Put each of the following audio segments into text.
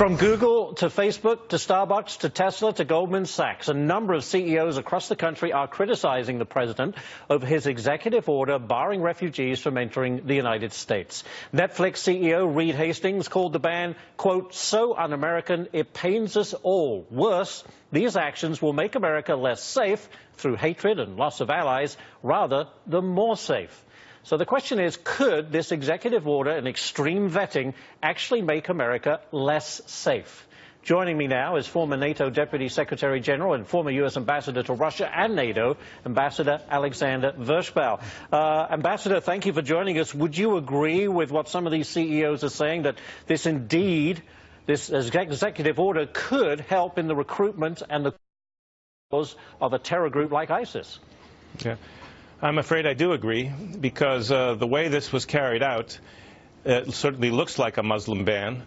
From Google to Facebook to Starbucks to Tesla to Goldman Sachs, a number of CEOs across the country are criticizing the president over his executive order barring refugees from entering the United States. Netflix CEO Reed Hastings called the ban, quote, so un-American it pains us all. Worse, these actions will make America less safe through hatred and loss of allies rather than more safe. So the question is, could this executive order and extreme vetting actually make America less safe? Joining me now is former NATO Deputy Secretary General and former U.S. Ambassador to Russia and NATO, Ambassador Alexander Vershbow. Ambassador, thank you for joining us. Would you agree with what some of these CEOs are saying, that this executive order could help in the recruitment and the cause of a terror group like ISIS? Yeah. I'm afraid I do agree, because the way this was carried out, it certainly looks like a Muslim ban,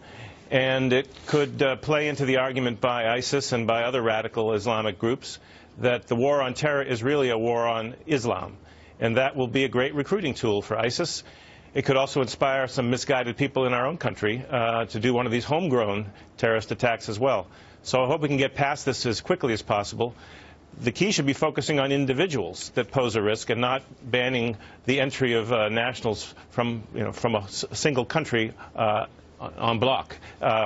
and it could play into the argument by ISIS and by other radical Islamic groups that the war on terror is really a war on Islam, and that will be a great recruiting tool for ISIS. It could also inspire some misguided people in our own country to do one of these homegrown terrorist attacks as well. So I hope we can get past this as quickly as possible. The key should be focusing on individuals that pose a risk and not banning the entry of nationals from a single country en bloc.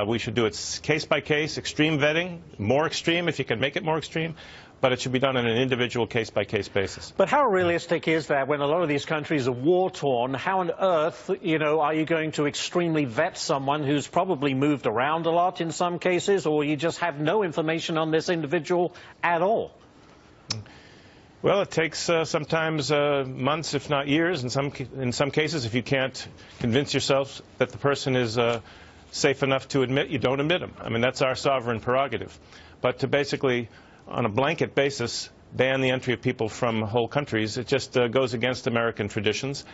We should do it case by case, extreme vetting, more extreme if you can make it more extreme, but it should be done on an individual case by case basis. But how realistic is that when a lot of these countries are war torn? How on earth, are you going to extremely vet someone who's probably moved around a lot in some cases, or you just have no information on this individual at all? Well, it takes sometimes months, if not years, in some cases. If you can't convince yourself that the person is safe enough to admit, you don't admit them. I mean, that's our sovereign prerogative. But to basically, on a blanket basis, ban the entry of people from whole countries, it just goes against American traditions.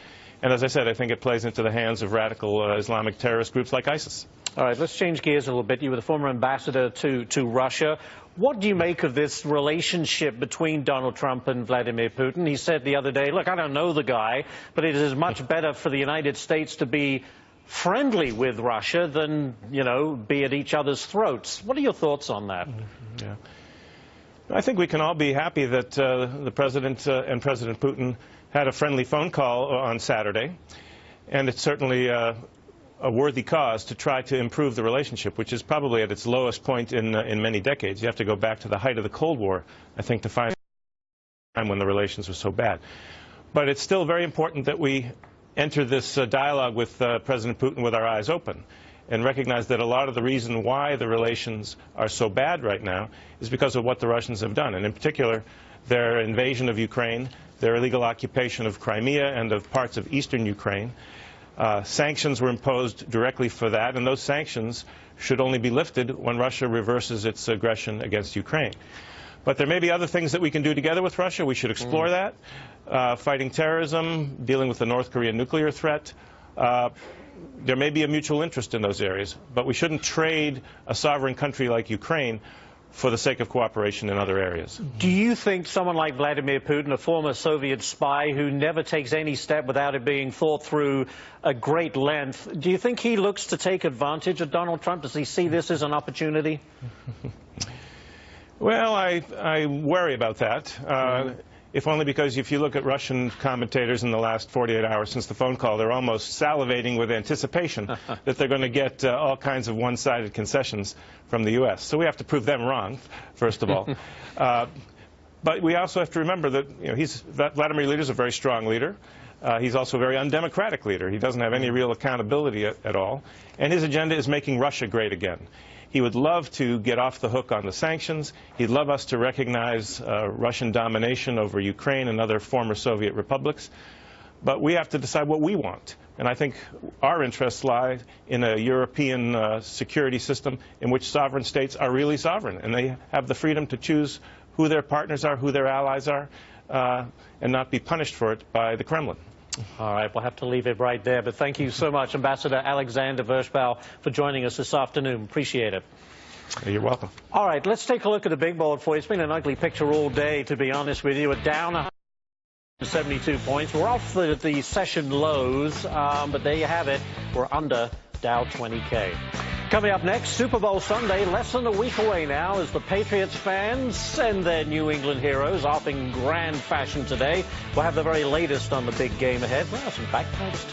And as I said, I think it plays into the hands of radical Islamic terrorist groups like ISIS. All right, let's change gears a little bit. You were the former ambassador to Russia. What do you make of this relationship between Donald Trump and Vladimir Putin? He said the other day, look, I don't know the guy, but it is much better for the United States to be friendly with Russia than, be at each other's throats. What are your thoughts on that? Yeah. I think we can all be happy that the President and President Putin had a friendly phone call on Saturday, and it's certainly a worthy cause to try to improve the relationship, which is probably at its lowest point in many decades. You have to go back to the height of the Cold War, I think, to find a time when the relations were so bad. But it's still very important that we enter this dialogue with President Putin with our eyes open and recognize that a lot of the reason why the relations are so bad right now is because of what the Russians have done, and in particular their invasion of Ukraine, their illegal occupation of Crimea and of parts of eastern Ukraine. Sanctions were imposed directly for that, and those sanctions should only be lifted when Russia reverses its aggression against Ukraine. But there may be other things that we can do together with Russia. We should explore that. Fighting terrorism, dealing with the North Korean nuclear threat. There may be a mutual interest in those areas, but we shouldn't trade a sovereign country like Ukraine for the sake of cooperation in other areas. Do you think someone like Vladimir Putin, a former Soviet spy who never takes any step without it being thought through at great length, do you think he looks to take advantage of Donald Trump? Does he see this as an opportunity? Well, I worry about that. If only because if you look at Russian commentators in the last 48 hours since the phone call, they're almost salivating with anticipation that they're going to get all kinds of one-sided concessions from the U.S. So we have to prove them wrong, first of all. But we also have to remember that Vladimir Leader is a very strong leader. He's also a very undemocratic leader. He doesn't have any real accountability at all. And his agenda is making Russia great again. He would love to get off the hook on the sanctions. He'd love us to recognize Russian domination over Ukraine and other former Soviet republics. But we have to decide what we want. And I think our interests lie in a European security system in which sovereign states are really sovereign, and they have the freedom to choose who their partners are, who their allies are, and not be punished for it by the Kremlin. All right, we'll have to leave it right there. But thank you so much, Ambassador Alexander Vershbow, for joining us this afternoon. Appreciate it. You're welcome. All right, let's take a look at the big board for you. It's been an ugly picture all day, to be honest with you. We're down 172 points. We're off the session lows, but there you have it. We're under Dow 20K. Coming up next, Super Bowl Sunday, less than a week away now, as the Patriots fans and their New England heroes off in grand fashion today. We'll have the very latest on the big game ahead. Well, some backpacks too.